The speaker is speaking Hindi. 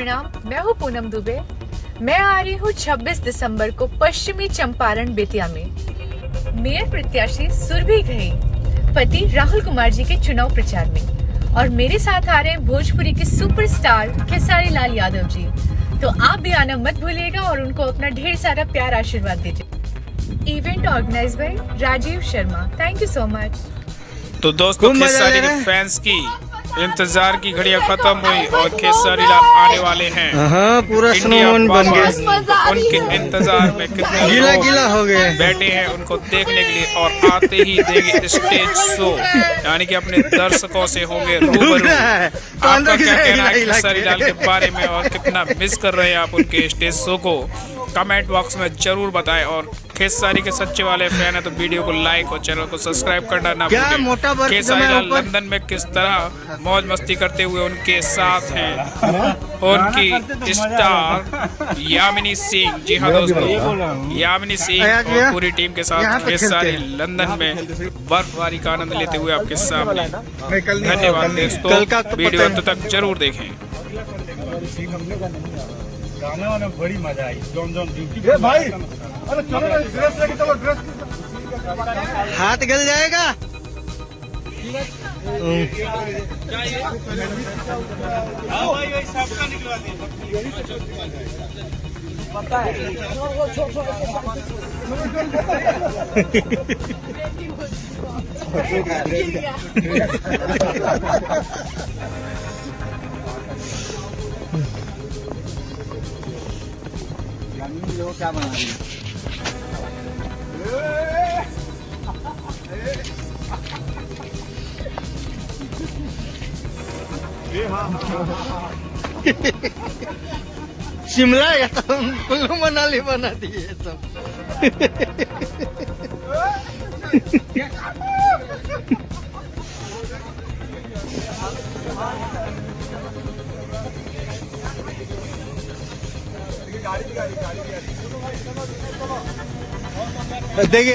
प्रणाम। मैं हूँ पूनम दुबे। मैं आ रही हूँ 26 दिसंबर को पश्चिमी चंपारण बेतिया में मेयर प्रत्याशी सुरभि घई पति राहुल कुमार जी के चुनाव प्रचार में, और मेरे साथ आ रहे हैं भोजपुरी के सुपरस्टार खेसारी लाल यादव जी। तो आप भी आना मत भूलिएगा और उनको अपना ढेर सारा प्यार आशीर्वाद दीजिए। Event organise by Rajiv Sharma. Thank you so much. तो दोस्तों, खेसारी के फैंस की इंतजार की घड़ियां खत्म हुई और खेसारी लाल आने वाले हैं। हाँ, पूरा स्नोमैन बन गया। उनके इंतजार में कितने गीला लोग गीला हो गए बैठे हैं उनको देखने के लिए, और आते ही देंगे स्टेज शो, यानी कि अपने दर्शकों से होंगे रूबरू। आपका क्या कहना है खेसारी लाल के बारे में, और कितना मिस कर रहे हैं आप उनके स्टेज शो को? कमेंट बॉक्स में जरूर बताएं। और खेसारी के सच्चे वाले फैन है तो वीडियो को लाइक और चैनल को सब्सक्राइब करना ना भूलें। खेसारी लाल लंदन में किस तरह मौज मस्ती करते हुए उनके साथ हैं उनकी स्टार यामिनी सिंह। जी हाँ दोस्तों, यामिनी सिंह और पूरी टीम के साथ खेसारी लंदन में बर्फबारी का आनंद लेते हुए आपके सामने। धन्यवाद दोस्तों, वीडियो अंत तक जरूर देखें। गाने वाने में बड़ी मजा आई। जॉन ड्यूटी भाई, अरे चलो ना, ड्रेस लेके चलो। ड्रेस हाथ गल जाएगा। क्या बना रही शिमला या तो कुल्लू मनाली बना दिए सब। देखिए